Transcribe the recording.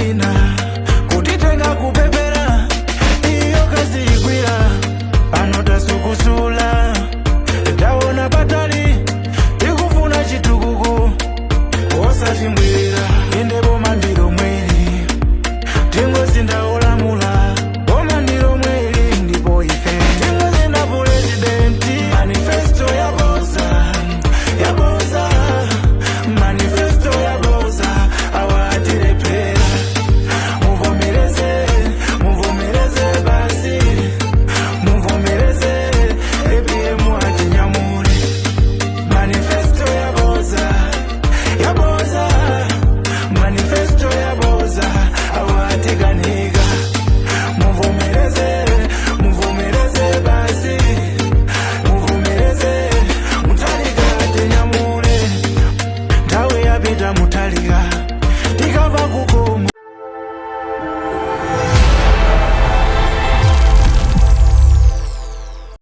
wina kutitenga kupepera iyo kazi igwira anotasukusula taona patali tikufuna chitukuko osachimwira inde boma ndilo mweli tingosinda olamula boma ndilo mweli ndipo ife tingosinda presidenti manifesto ya boza manifesto ya boza awatilepera muvomereze basi muvomereze EPM atinyamule manifesto ya boza manifesto ya boza awatiganiga muvomereze basi muvomereze mutalika atinyamule tawe yapita mutalika tikava kukomo